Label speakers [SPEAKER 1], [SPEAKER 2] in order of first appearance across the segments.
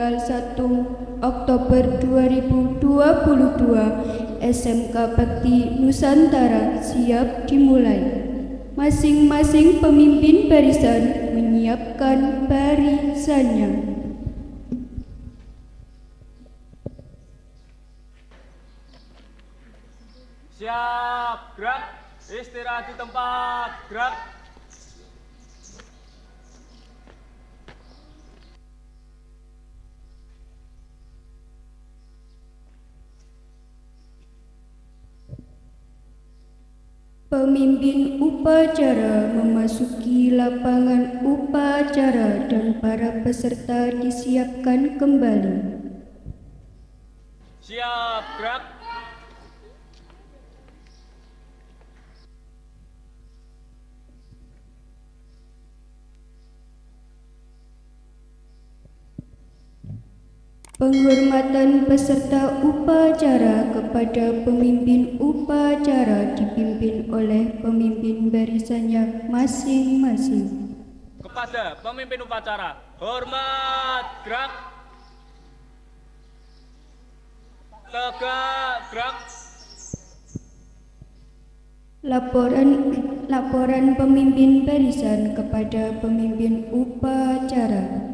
[SPEAKER 1] tanggal 1 Oktober 2022, SMK Bakti Nusantara siap dimulai. Masing-masing pemimpin barisan menyiapkan barisannya.
[SPEAKER 2] Siap, gerak. Istirahat di tempat, gerak.
[SPEAKER 1] Pemimpin upacara memasuki lapangan upacara dan para peserta disiapkan kembali.
[SPEAKER 2] Siap, gerak.
[SPEAKER 1] Penghormatan peserta upacara kepada pemimpin upacara dipimpin oleh pemimpin barisannya masing-masing.
[SPEAKER 2] Kepada pemimpin upacara, hormat, gerak. Tegak, gerak.
[SPEAKER 1] Laporan pemimpin barisan kepada pemimpin upacara.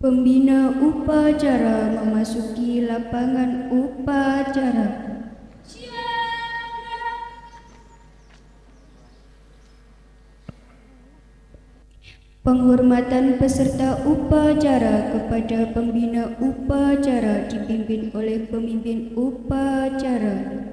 [SPEAKER 1] Pembina upacara memasuki lapangan upacara. Penghormatan peserta upacara kepada pembina upacara dipimpin oleh pemimpin upacara.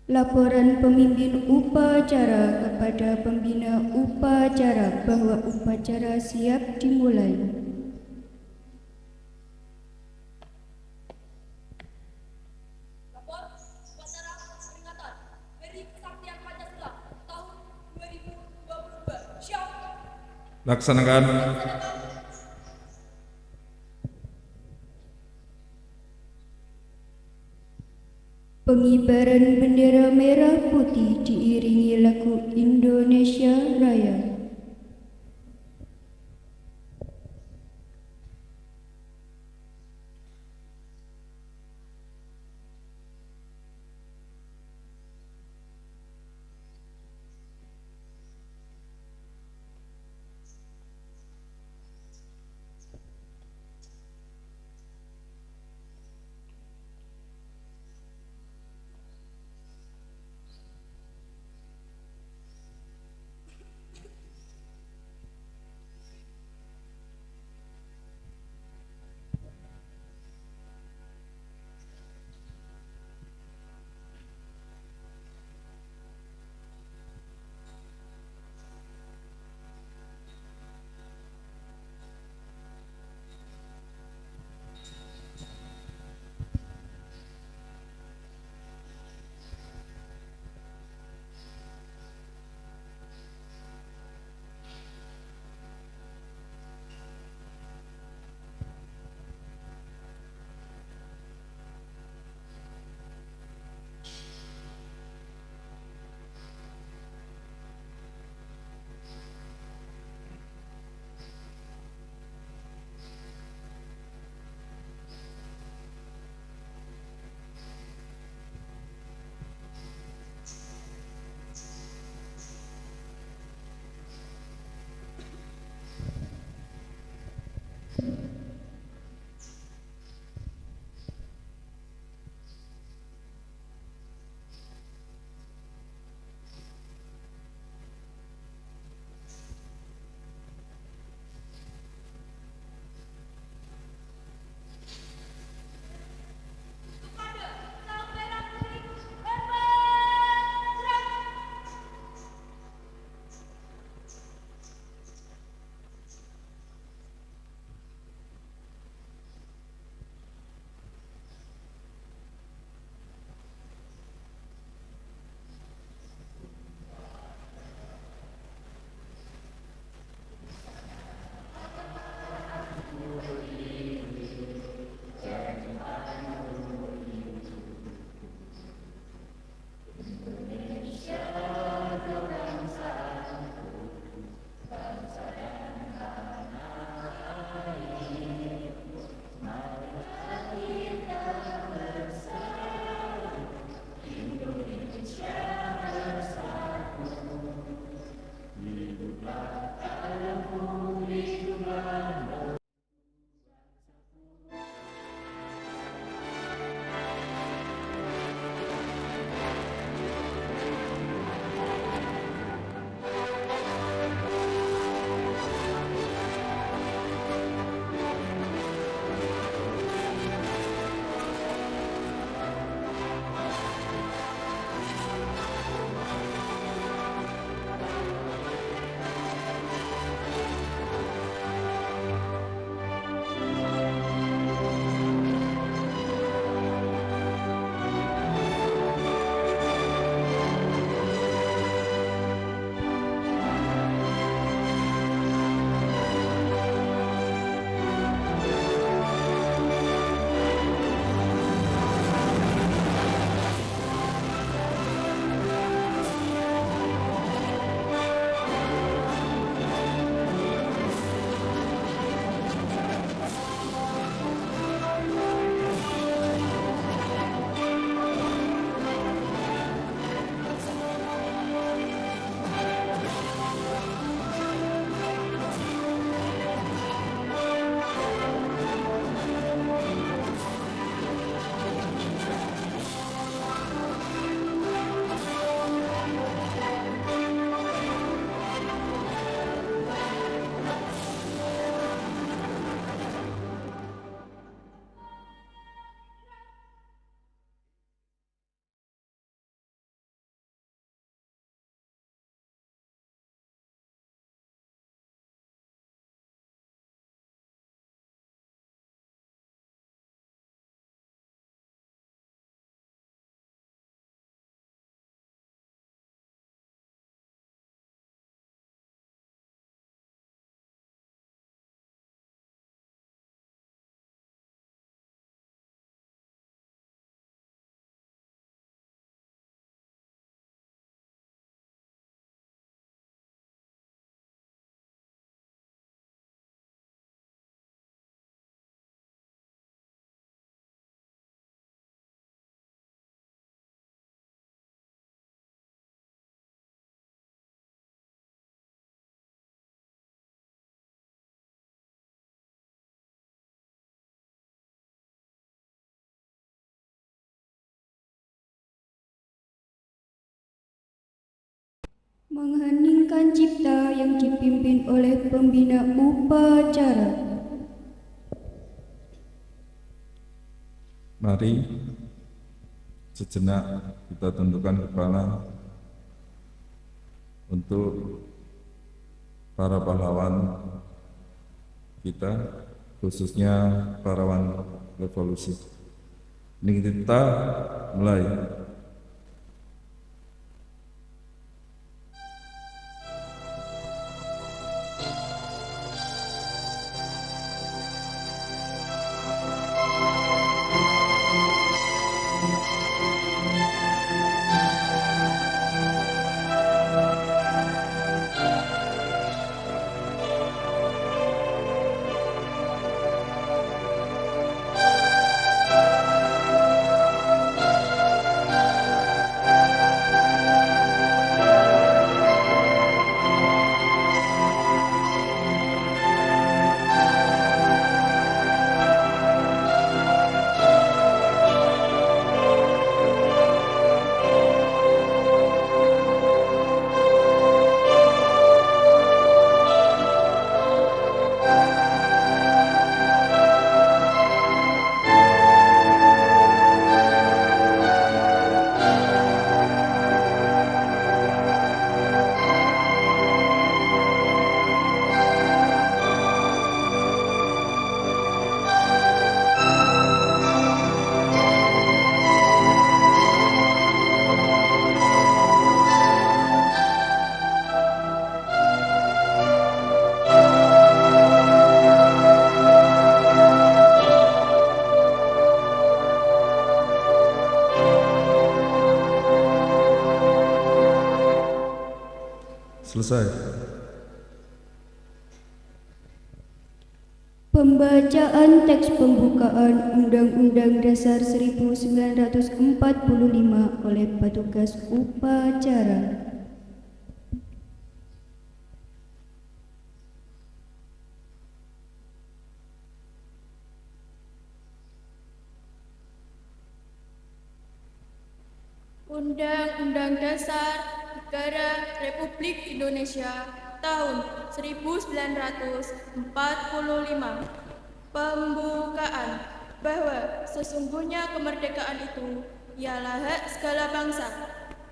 [SPEAKER 1] Laporan pemimpin upacara kepada pembina upacara bahwa upacara siap dimulai.
[SPEAKER 3] Lapor upacara peringatan Hari Kesaktian Pancasila tahun 2022. Siap.
[SPEAKER 4] Laksanakan.
[SPEAKER 1] Pengibaran bendera merah putih diiringi lagu Indonesia Raya. Mengheningkan cipta yang dipimpin oleh pembina upacara.
[SPEAKER 4] Mari sejenak kita tundukkan kepala untuk para pahlawan kita, khususnya pahlawan revolusi. Ini kita mulai. Selesai.
[SPEAKER 1] Pembacaan teks pembukaan Undang-Undang Dasar 1945 oleh petugas upacara.
[SPEAKER 3] Undang-Undang Dasar Negara Republik Indonesia tahun 1945. Pembukaan bahwa sesungguhnya kemerdekaan itu ialah hak segala bangsa,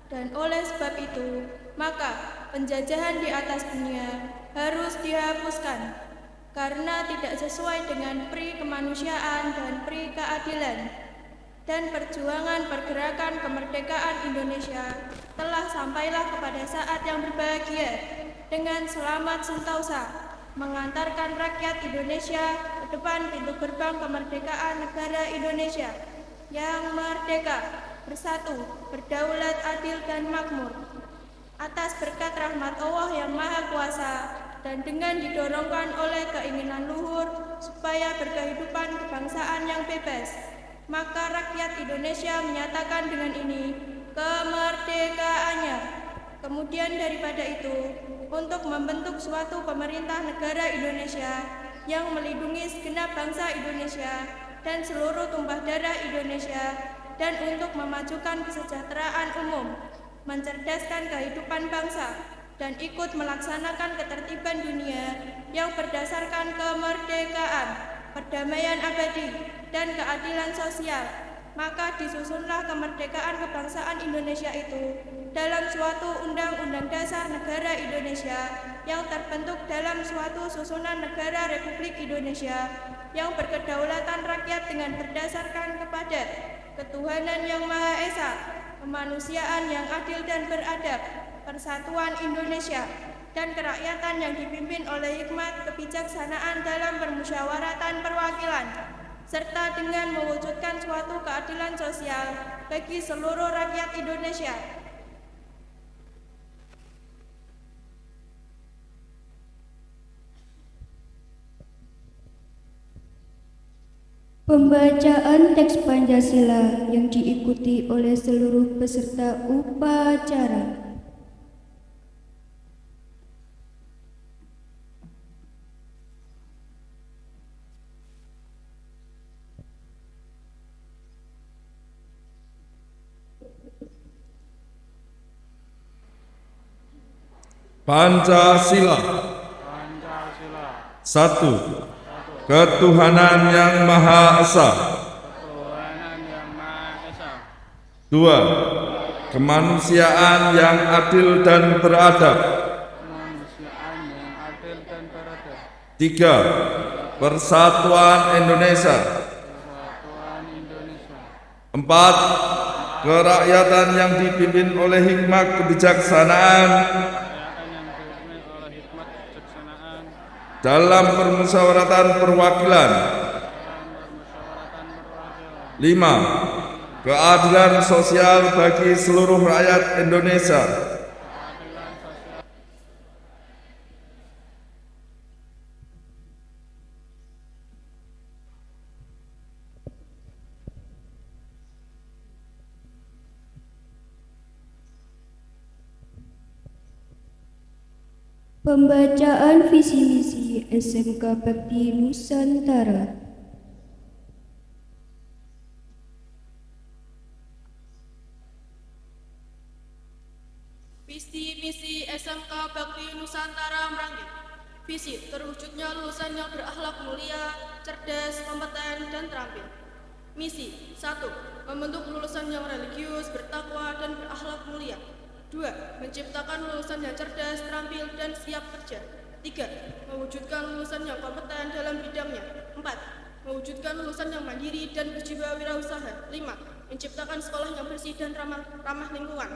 [SPEAKER 3] dan oleh sebab itu maka penjajahan di atas dunia harus dihapuskan karena tidak sesuai dengan pri kemanusiaan dan pri keadilan. Dan perjuangan pergerakan kemerdekaan Indonesia telah sampailah kepada saat yang berbahagia dengan selamat sentosa mengantarkan rakyat Indonesia ke depan pintu gerbang kemerdekaan negara Indonesia yang merdeka, bersatu, berdaulat, adil, dan makmur. Atas berkat rahmat Allah yang Maha Kuasa dan dengan didorongkan oleh keinginan luhur supaya berkehidupan kebangsaan yang bebas, maka rakyat Indonesia menyatakan dengan ini kemerdekaannya. Kemudian daripada itu, untuk membentuk suatu pemerintah negara Indonesia yang melindungi segenap bangsa Indonesia dan seluruh tumpah darah Indonesia, dan untuk memajukan kesejahteraan umum, mencerdaskan kehidupan bangsa, dan ikut melaksanakan ketertiban dunia yang berdasarkan kemerdekaan, perdamaian abadi, dan keadilan sosial, maka disusunlah kemerdekaan kebangsaan Indonesia itu dalam suatu Undang-Undang Dasar Negara Indonesia yang terbentuk dalam suatu susunan negara Republik Indonesia yang berkedaulatan rakyat dengan berdasarkan kepada ketuhanan yang Maha Esa, kemanusiaan yang adil dan beradab, persatuan Indonesia, dan kerakyatan yang dipimpin oleh hikmat kebijaksanaan dalam permusyawaratan perwakilan, serta dengan mewujudkan suatu keadilan sosial bagi seluruh rakyat Indonesia.
[SPEAKER 1] Pembacaan teks Pancasila yang diikuti oleh seluruh peserta upacara.
[SPEAKER 4] Pancasila.
[SPEAKER 2] Pancasila.
[SPEAKER 4] 1. Ketuhanan yang Maha Esa.
[SPEAKER 2] Ketuhanan yang Maha Esa.
[SPEAKER 4] 2. Kemanusiaan yang adil dan beradab.
[SPEAKER 2] Kemanusiaan yang adil dan beradab.
[SPEAKER 4] 3. Persatuan Indonesia.
[SPEAKER 2] Persatuan Indonesia.
[SPEAKER 4] 4. Kerakyatan yang dipimpin oleh hikmat kebijaksanaan
[SPEAKER 2] Kerakyatan yang dipimpin oleh hikmat kebijaksanaan
[SPEAKER 4] dalam permusyawaratan perwakilan.
[SPEAKER 2] dalam permusyawaratan perwakilan.
[SPEAKER 4] 5. Keadilan sosial bagi seluruh rakyat Indonesia.
[SPEAKER 2] Keadilan sosial.
[SPEAKER 1] Pembacaan visi misi SMK Bakti Nusantara.
[SPEAKER 3] Visi misi SMK Bakti Nusantara Merangin. Visi terwujudnya lulusan yang berakhlak mulia, cerdas, kompeten, dan terampil. Misi 1. Membentuk lulusan yang religius, bertakwa, dan berakhlak mulia. 2. Menciptakan lulusan yang cerdas, terampil, dan siap kerja. 3. Mewujudkan lulusan yang kompeten dalam bidangnya. 4. Mewujudkan lulusan yang mandiri dan berjiwa wirausaha. 5. Menciptakan sekolah yang bersih dan ramah lingkungan.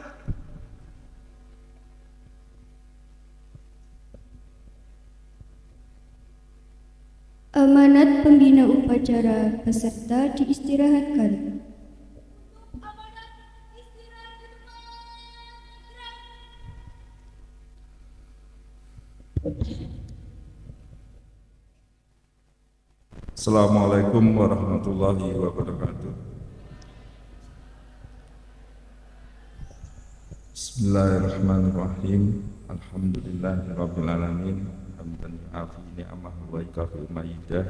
[SPEAKER 1] Amanat pembina upacara peserta diistirahatkan.
[SPEAKER 4] Assalamualaikum warahmatullahi wabarakatuh. Bismillahirrahmanirrahim. Alhamdulillahirabbil alamin. Hamdan yu'afi ni'amahu wa yukafi ma'idah.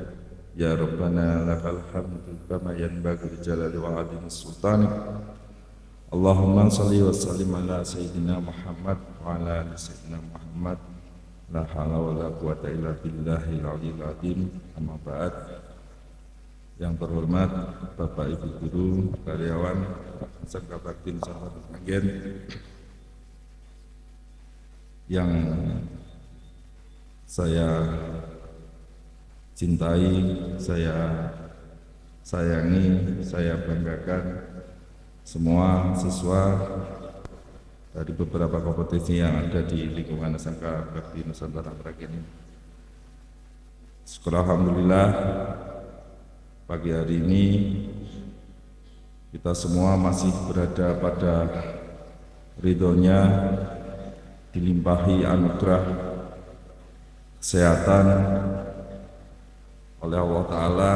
[SPEAKER 4] Ya Rabbana lakal hamdu kama yanbaghi li jalali wa 'azimi sultanik. Allahumma shalli wa sallim ala sayyidina Muhammad wa ala ali sayyidina Muhammad. La haula wa la quwata illa billahil aliyyil azim. Amma ba'd. Yang terhormat Bapak Ibu guru, karyawan SMK Bakti Nusantara Merangin yang saya cintai, saya sayangi, saya banggakan semua siswa dari beberapa kompetisi yang ada di lingkungan SMK Bakti Nusantara Merangin. Syukur alhamdulillah pagi hari ini kita semua masih berada pada ridhonya, dilimpahi anugerah kesehatan oleh Allah Ta'ala,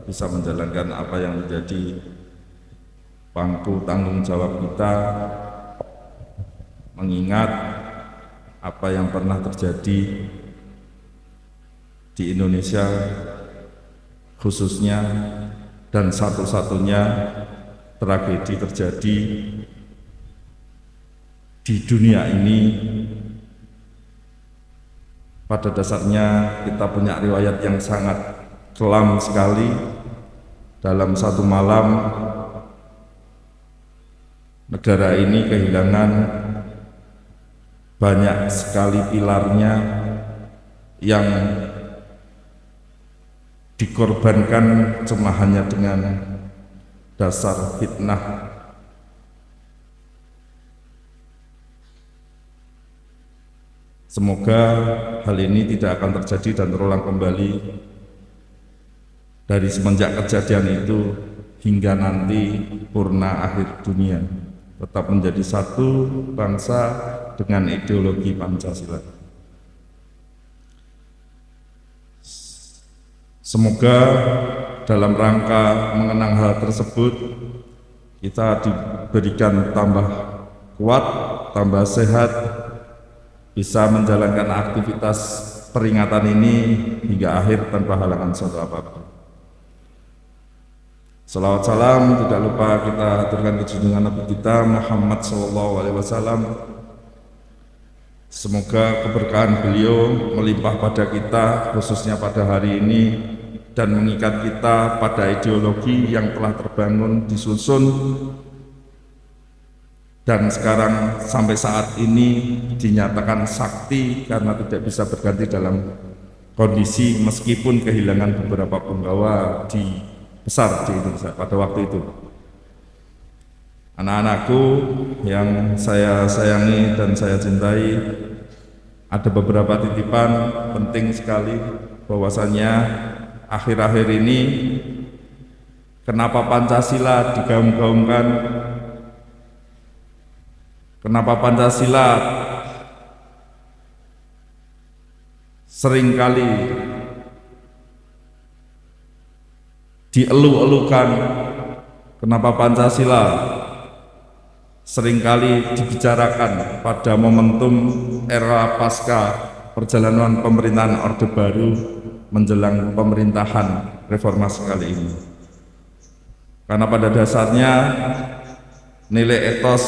[SPEAKER 4] bisa menjalankan apa yang menjadi pangku tanggung jawab kita, mengingat apa yang pernah terjadi di Indonesia khususnya, dan satu-satunya tragedi terjadi di dunia ini. Pada dasarnya kita punya riwayat yang sangat kelam sekali. Dalam satu malam negara ini kehilangan banyak sekali pilarnya yang dikorbankan cuma hanya dengan dasar fitnah. Semoga hal ini tidak akan terjadi dan terulang kembali dari semenjak kejadian itu hingga nanti purna akhir dunia, tetap menjadi satu bangsa dengan ideologi Pancasila. Semoga dalam rangka mengenang hal tersebut kita diberikan tambah kuat, tambah sehat, bisa menjalankan aktivitas peringatan ini hingga akhir tanpa halangan suatu apapun. Salawat salam tidak lupa kita aturkan ke junjungan Nabi kita Muhammad SAW, Semoga keberkahan beliau melimpah pada kita, khususnya pada hari ini, dan mengikat kita pada ideologi yang telah terbangun, disusun, dan sekarang sampai saat ini dinyatakan sakti karena tidak bisa berganti dalam kondisi meskipun kehilangan beberapa penggawa besar di Indonesia pada waktu itu. Anak-anakku yang saya sayangi dan saya cintai, ada beberapa titipan penting sekali bahwasannya akhir-akhir ini kenapa Pancasila digaung-gaungkan, kenapa Pancasila seringkali dielu-elukan, kenapa Pancasila seringkali dibicarakan pada momentum era pasca perjalanan pemerintahan Orde Baru menjelang pemerintahan reformasi kali ini. Karena pada dasarnya nilai etos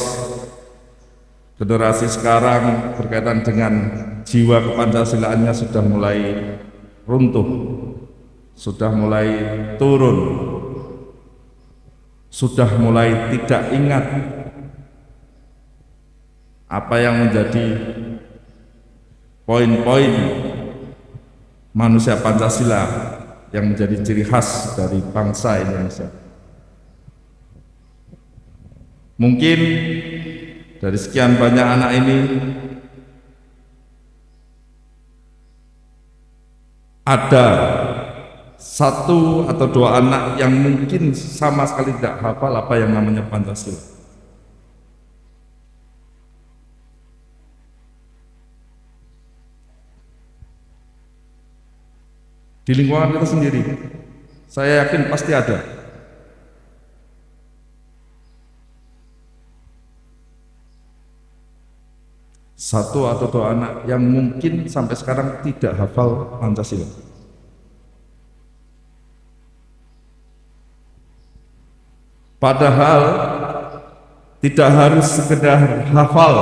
[SPEAKER 4] generasi sekarang berkaitan dengan jiwa kepancasilaannya sudah mulai runtuh, sudah mulai turun, sudah mulai tidak ingat apa yang menjadi poin-poin manusia Pancasila yang menjadi ciri khas dari bangsa Indonesia. Mungkin dari sekian banyak anak ini ada satu atau dua anak yang mungkin sama sekali tidak hafal apa yang namanya Pancasila. Di lingkungan kita sendiri, saya yakin pasti ada. Satu atau dua anak yang mungkin sampai sekarang tidak hafal Pancasila. Padahal tidak harus sekedar hafal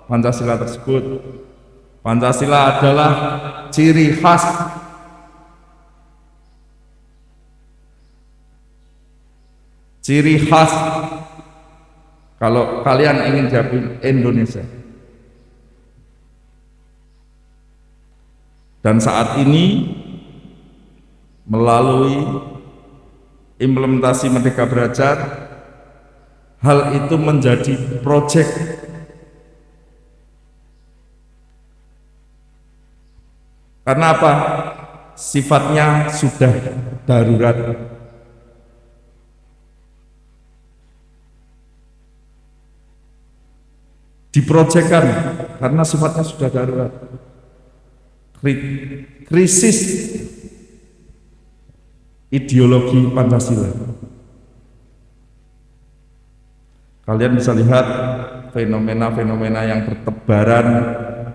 [SPEAKER 4] Pancasila tersebut. Pancasila adalah ciri khas kalau kalian ingin jadi Indonesia. Dan saat ini melalui implementasi Merdeka Belajar, hal itu menjadi proyek karena apa? Sifatnya sudah darurat. Diproyekkan karena sifatnya sudah darurat. Krisis ideologi Pancasila. Kalian bisa lihat fenomena-fenomena yang bertebaran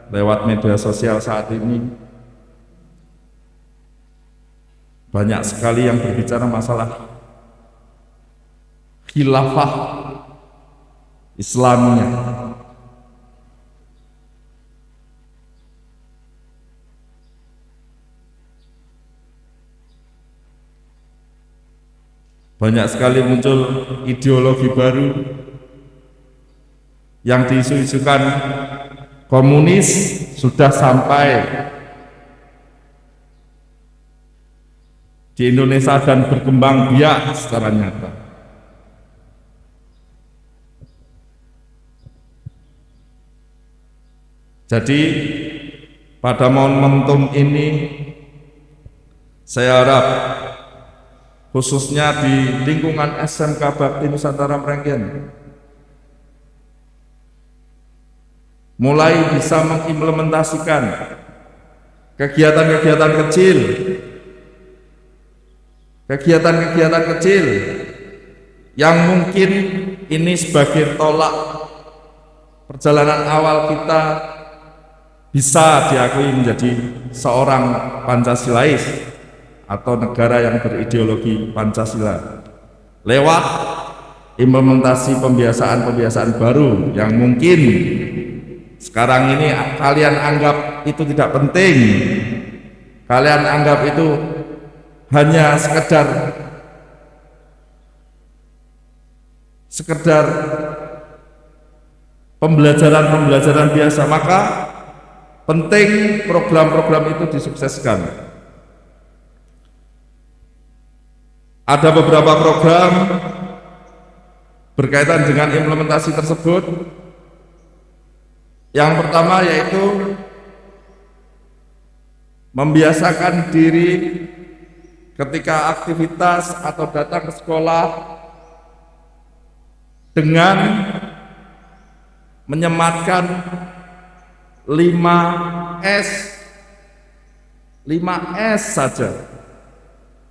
[SPEAKER 4] lewat media sosial saat ini. Banyak sekali yang berbicara masalah khilafah Islamiyah. Banyak sekali muncul ideologi baru yang diisu-isukan komunis sudah sampai di Indonesia dan berkembang biak secara nyata. Jadi pada momentum ini saya harap khususnya di lingkungan SMK Bakti Nusantara Merenggen mulai bisa mengimplementasikan kegiatan-kegiatan kecil yang mungkin ini sebagai tolak perjalanan awal kita bisa diakui menjadi seorang Pancasilais atau negara yang berideologi Pancasila lewat implementasi pembiasaan-pembiasaan baru yang mungkin sekarang ini kalian anggap itu tidak penting, kalian anggap itu hanya sekedar pembelajaran biasa, maka penting program-program itu disukseskan. Ada beberapa program berkaitan dengan implementasi tersebut. Yang pertama yaitu membiasakan diri ketika aktivitas atau datang ke sekolah dengan menyematkan 5S saja,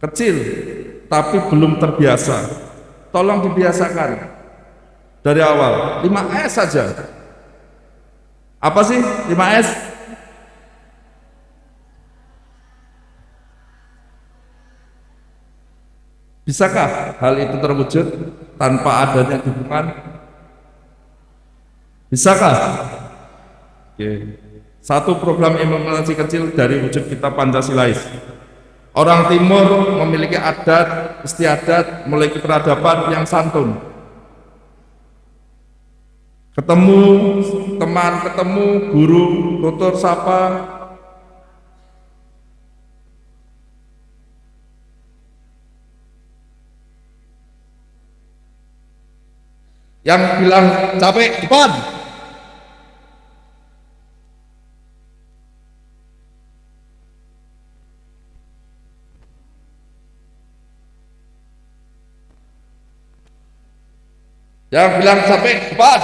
[SPEAKER 4] kecil tapi belum terbiasa. Tolong dibiasakan dari awal, 5S saja. Apa sih 5S? Bisakah hal itu terwujud tanpa adanya dukungan? Bisakah? Oke. Satu program implementasi kecil dari wujud kita Pancasilais. Orang Timur memiliki adat istiadat, memiliki peradaban yang santun. Ketemu teman, ketemu guru, tutur sapa. Yang bilang capek depan. Yang bilang capek depan.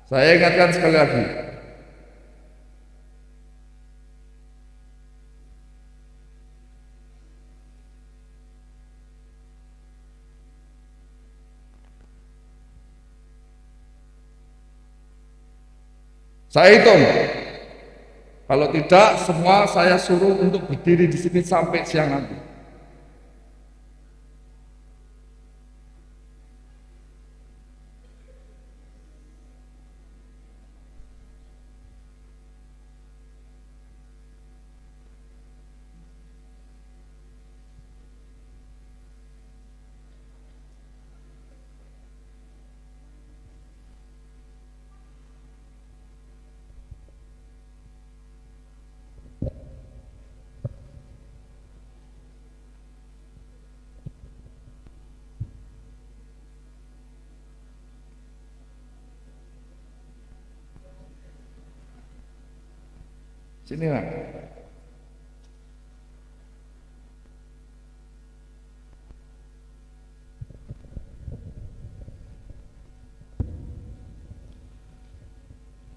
[SPEAKER 4] Saya ingatkan sekali lagi. Saya hitung. Kalau tidak, semua saya suruh untuk berdiri di sini sampai siang nanti. Sini nak.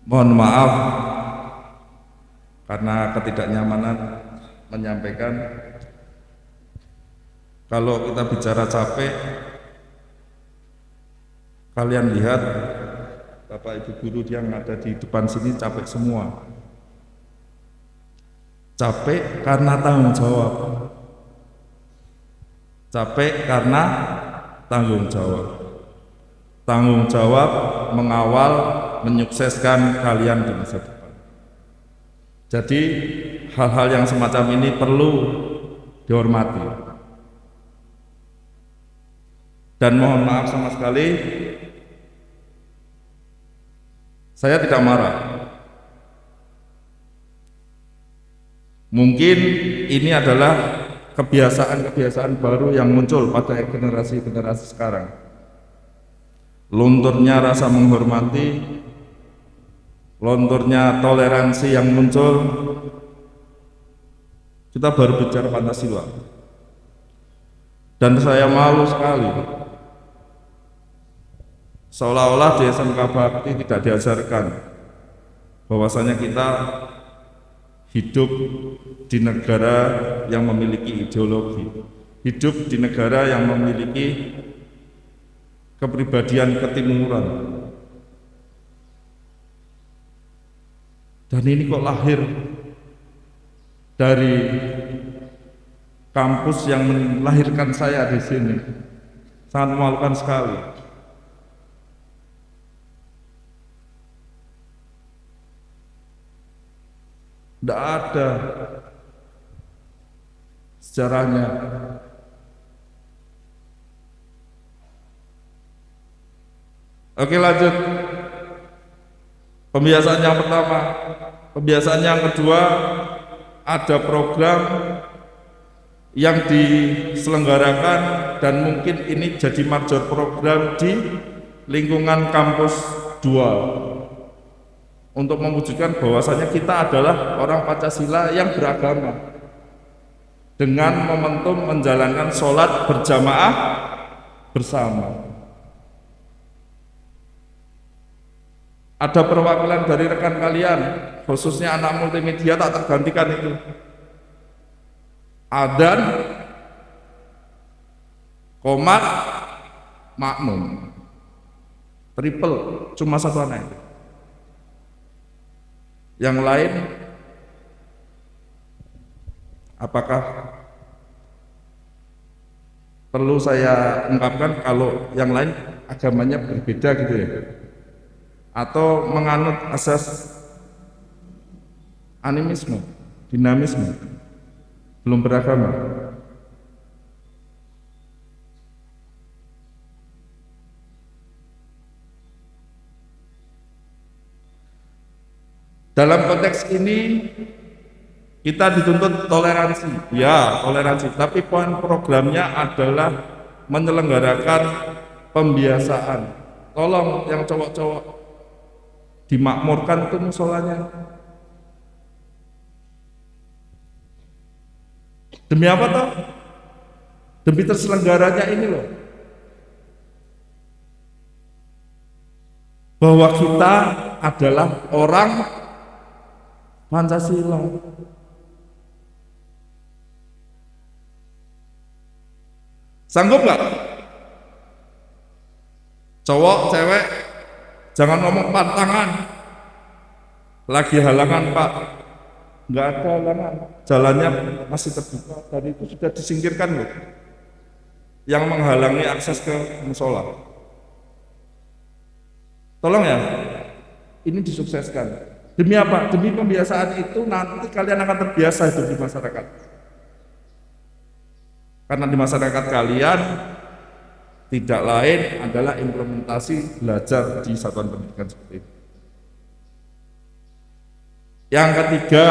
[SPEAKER 4] Mohon maaf karena ketidaknyamanan menyampaikan. Kalau kita bicara capek, kalian lihat Bapak Ibu guru yang ada di depan sini capek semua. Capek karena tanggung jawab. Capek karena tanggung jawab. Tanggung jawab mengawal, menyukseskan kalian di masa depan. Jadi hal-hal yang semacam ini perlu dihormati. Dan mohon maaf sama sekali, saya tidak marah. Mungkin ini adalah kebiasaan-kebiasaan baru yang muncul pada generasi-generasi sekarang. Lunturnya rasa menghormati, lunturnya toleransi yang muncul. Kita baru bicara Pancasila. Dan saya malu sekali. Seolah-olah di SMK Bakti tidak diajarkan bahwasanya kita hidup di negara yang memiliki ideologi, hidup di negara yang memiliki kepribadian ketimuran. Dan ini kok lahir dari kampus yang melahirkan saya di sini. Sangat memalukan sekali. Tidak ada sejarahnya. Oke, lanjut. Pembiasaan yang pertama. Pembiasaan yang kedua, ada program yang diselenggarakan dan mungkin ini jadi major program di lingkungan kampus 2 untuk mewujudkan bahwasanya kita adalah orang Pancasila yang beragama dengan momentum menjalankan sholat berjamaah bersama. Ada perwakilan dari rekan kalian, khususnya anak multimedia tak tergantikan itu. Adzan, qomat, makmum, triple, cuma satu anak itu. Yang lain, apakah perlu saya ungkapkan kalau yang lain agamanya berbeda gitu ya? Atau menganut asas animisme, dinamisme, belum beragama. Dalam konteks ini kita dituntut toleransi, ya toleransi, tapi poin programnya adalah menyelenggarakan pembiasaan. Tolong yang cowok-cowok dimakmurkan tuh musolanya. Demi apa toh? Demi terselenggaranya ini loh. Bahwa kita adalah orang Pancasila. Sanggup nggak? Cowok, cewek, jangan ngomong pantangan. Lagi halangan Pak, nggak ada halangan, jalannya masih terbuka dan itu sudah disingkirkan loh. Yang menghalangi akses ke musola. Tolong ya, ini disukseskan. Demi apa? Demi pembiasaan itu nanti kalian akan terbiasa itu di masyarakat. Karena di masyarakat kalian tidak lain adalah implementasi belajar di satuan pendidikan seperti itu. Yang ketiga,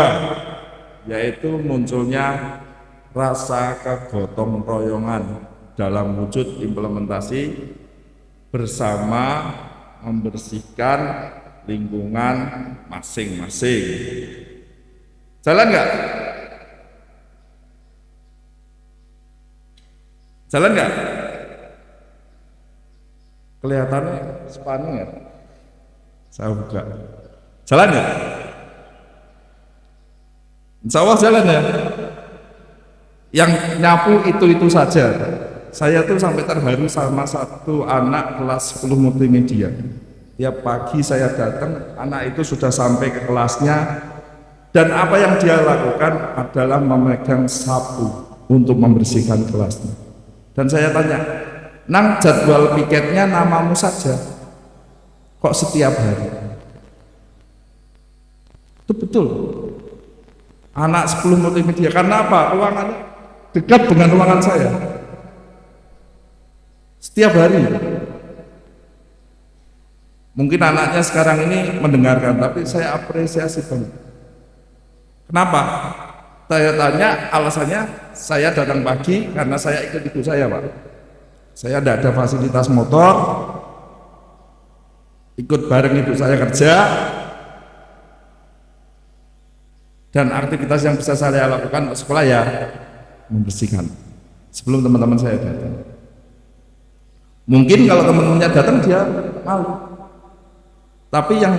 [SPEAKER 4] yaitu munculnya rasa kegotong royongan dalam wujud implementasi bersama membersihkan lingkungan masing-masing. Jalan nggak? Jalan nggak? Kelihatannya sepanjang ya. Saya buka. Jalan nggak? Insya Allah jalan ya. Yang nyapu itu saja. Saya tuh sampai terharu sama satu anak kelas 10 multimedia. Tiap pagi saya datang, anak itu sudah sampai ke kelasnya dan apa yang dia lakukan adalah memegang sapu untuk membersihkan kelasnya. Dan saya tanya, "Nang, jadwal piketnya namamu saja, kok setiap hari?" Itu betul. Anak 10 multimedia, karena apa? Ruangannya dekat dengan ruangan saya. Setiap hari. Mungkin anaknya sekarang ini mendengarkan, tapi saya apresiasi banget. Kenapa? Saya tanya, alasannya saya datang pagi karena saya ikut ibu saya, Pak. Saya tidak ada fasilitas motor, ikut bareng ibu saya kerja, dan aktivitas yang bisa saya lakukan untuk sekolah ya membersihkan sebelum teman-teman saya datang. Mungkin kalau teman-temannya datang dia malu. Tapi yang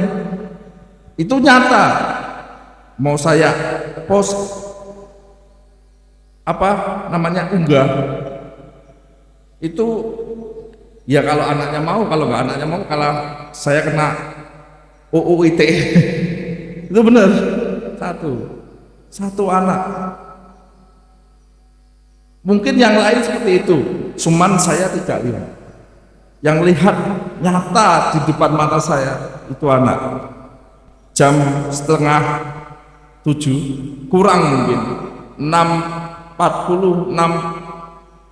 [SPEAKER 4] itu nyata, mau saya post apa namanya unggah itu ya kalau anaknya mau, kalau nggak anaknya mau, kalau saya kena UU ITE itu benar, satu anak. Mungkin yang lain seperti itu, cuman saya tidak lihat. Yang lihat nyata di depan mata saya itu anak. Jam 6:30 kurang mungkin 6.40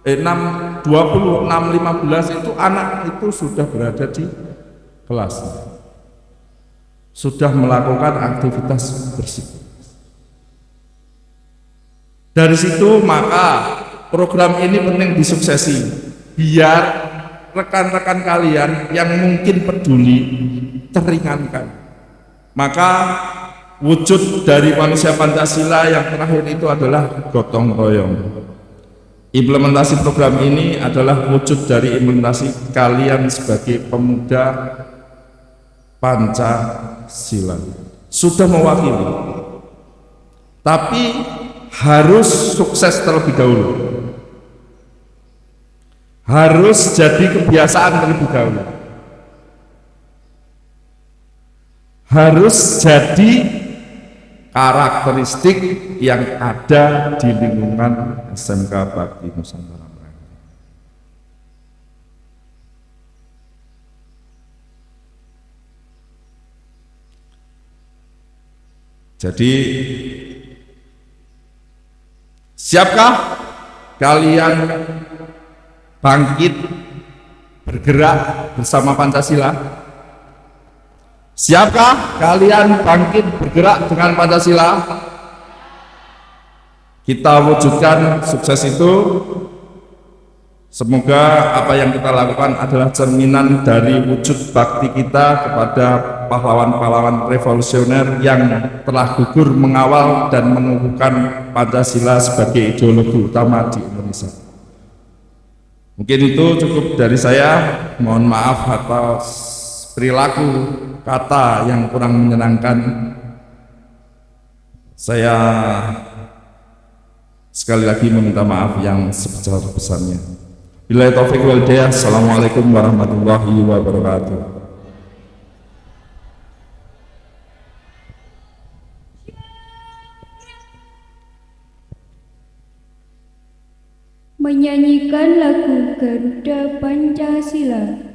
[SPEAKER 4] 6.20 6.15 itu anak itu sudah berada di kelas, sudah melakukan aktivitas bersih. Dari situ maka program ini penting disuksesi biar rekan-rekan kalian yang mungkin peduli teringankan. Maka wujud dari manusia Pancasila yang terakhir itu adalah gotong royong. Implementasi program ini adalah wujud dari implementasi kalian sebagai pemuda Pancasila. Sudah mewakili, tapi harus sukses terlebih dahulu, harus jadi kebiasaan terlebih dahulu, harus jadi karakteristik yang ada di lingkungan SMK Bakti Nusantara. Jadi siapkah kalian bangkit bergerak bersama Pancasila? Siapkah kalian bangkit bergerak dengan Pancasila? Kita wujudkan sukses itu. Semoga apa yang kita lakukan adalah cerminan dari wujud bakti kita kepada pahlawan-pahlawan revolusioner yang telah gugur mengawal dan menumbuhkan Pancasila sebagai ideologi utama di Indonesia. Mungkin itu cukup dari saya. Mohon maaf atas perilaku kata yang kurang menyenangkan. Saya sekali lagi meminta maaf yang sebesar-besarnya. Billahi taufiq wal hidayah. Assalamualaikum warahmatullahi wabarakatuh.
[SPEAKER 1] Menyanyikan lagu Garuda Pancasila.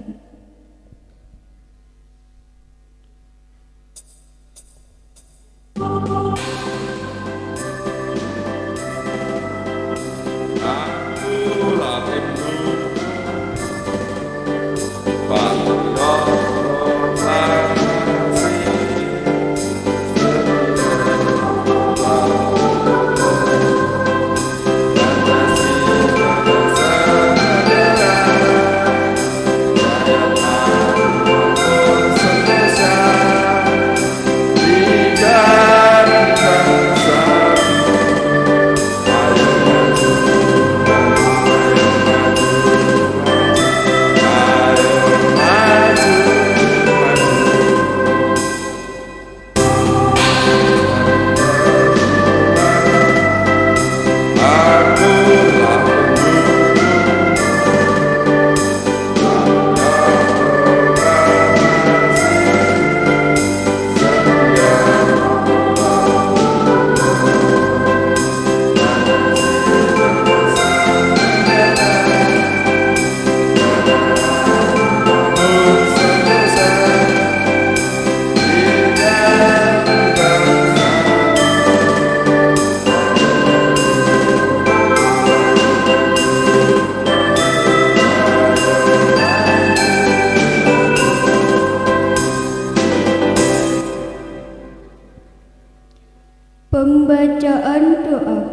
[SPEAKER 1] Pembacaan doa.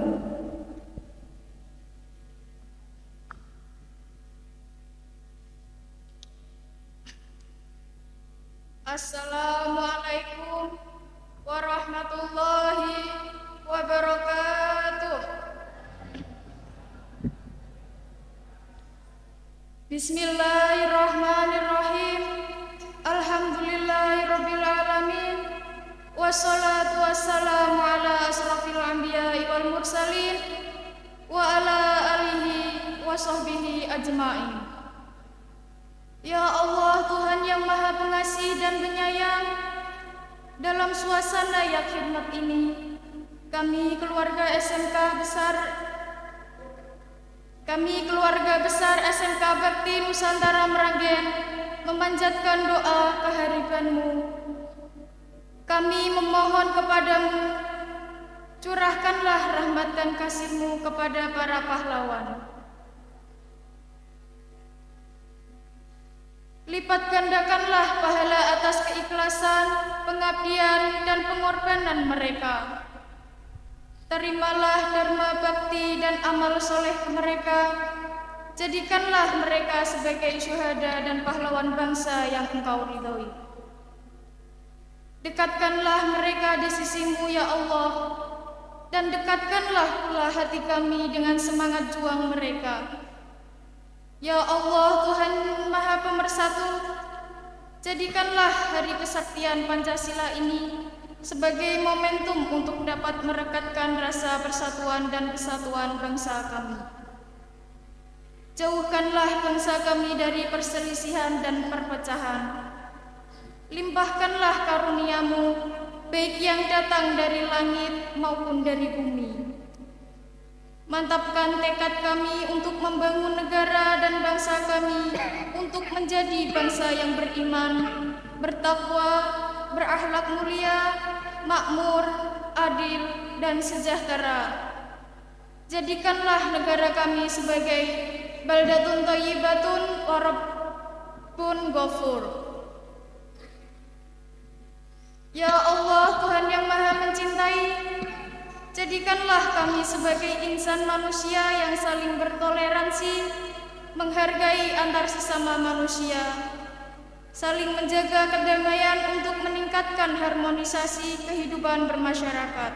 [SPEAKER 3] Assalamualaikum warahmatullahi wabarakatuh. Bismillahirrahmanirrahim. Alhamdulillahirabbil alamin. Wassalatu wassalamu ala asrafil anbiya'i wal mursalin wa ala alihi wa sahbihi ajma'in. Ya Allah, Tuhan yang Maha Pengasih dan Penyayang, dalam suasana yang khidmat ini, kami keluarga besar SMK Bakti Nusantara Meragen memanjatkan doa kehadiran-Mu. Kami memohon kepadamu
[SPEAKER 5] Curahkanlah rahmat dan kasih-Mu kepada para pahlawan. Lipat gandakanlah pahala atas keikhlasan, pengabdian, dan pengorbanan mereka. Terimalah dharma bakti dan amal soleh mereka. Jadikanlah mereka sebagai syuhada dan pahlawan bangsa yang Engkau ridhoi. Dekatkanlah mereka di sisi-Mu ya Allah, dan dekatkanlah pula hati kami dengan semangat juang mereka. Ya Allah Tuhan Maha Pemersatu, jadikanlah hari kesaktian Pancasila ini sebagai momentum untuk dapat merekatkan rasa persatuan dan kesatuan bangsa kami. Jauhkanlah bangsa kami dari perselisihan dan perpecahan. Limpahkanlah karunia-Mu, baik yang datang dari langit maupun dari bumi. Mantapkan tekad kami untuk membangun negara dan bangsa kami untuk menjadi bangsa yang beriman, bertakwa, berakhlak mulia, makmur, adil, dan sejahtera. Jadikanlah negara kami sebagai baldatun thayyibatun wa rabbun ghafur. Ya Allah Tuhan yang Maha mencintai, jadikanlah kami sebagai insan manusia yang saling bertoleransi, menghargai antar sesama manusia, saling menjaga kedamaian untuk meningkatkan harmonisasi kehidupan bermasyarakat,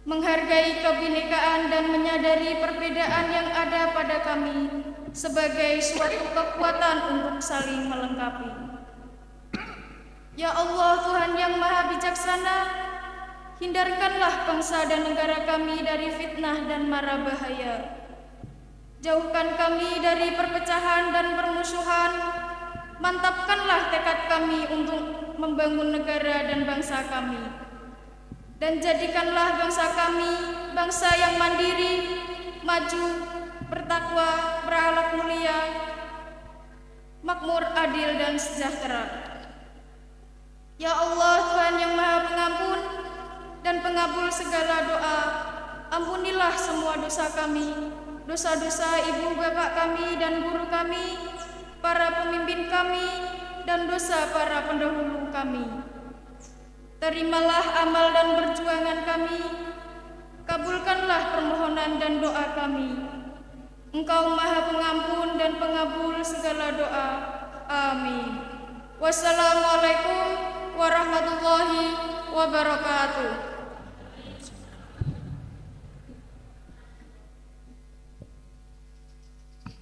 [SPEAKER 5] menghargai kebinekaan dan menyadari perbedaan yang ada pada kami sebagai suatu kekuatan untuk saling melengkapi. Ya Allah Tuhan yang Maha Bijaksana, hindarkanlah bangsa dan negara kami dari fitnah dan mara bahaya. Jauhkan kami dari perpecahan dan permusuhan. Mantapkanlah tekad kami untuk membangun negara dan bangsa kami. Dan jadikanlah bangsa kami bangsa yang mandiri, maju, bertakwa, berakhlak mulia, makmur, adil, dan sejahtera. Ya Allah Tuhan yang Maha Pengampun dan pengabul segala doa, ampunilah semua dosa kami, dosa-dosa ibu bapak kami dan guru kami, para pemimpin kami, dan dosa para pendahulu kami. Terimalah amal dan perjuangan kami, kabulkanlah permohonan dan doa kami. Engkau Maha Pengampun dan pengabul segala doa. Amin. Wassalamualaikum warahmatullahi wabarakatuh.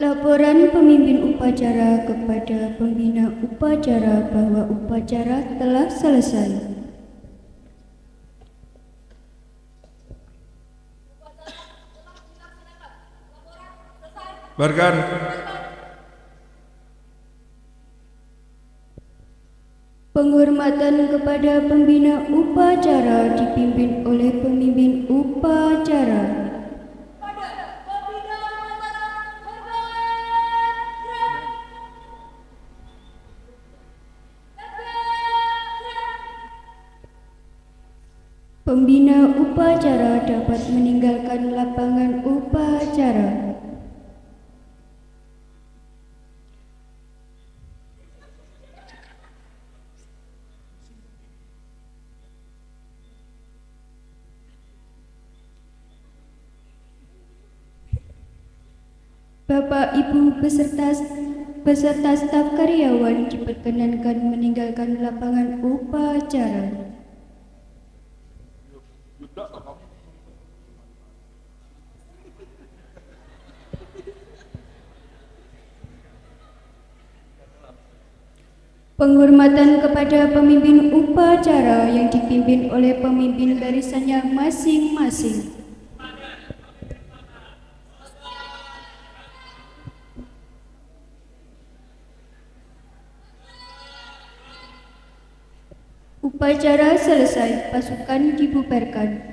[SPEAKER 1] Laporan pemimpin upacara kepada pembina upacara bahwa upacara telah selesai.
[SPEAKER 4] Barkan.
[SPEAKER 1] Penghormatan kepada pembina upacara dipimpin oleh pemimpin upacara. Pembina upacara dapat meninggalkan lapangan upacara. Bapak, Ibu, beserta staf karyawan diperkenankan meninggalkan lapangan upacara. Penghormatan kepada pemimpin upacara yang dipimpin oleh pemimpin barisannya masing-masing. Upacara selesai, pasukan dibubarkan.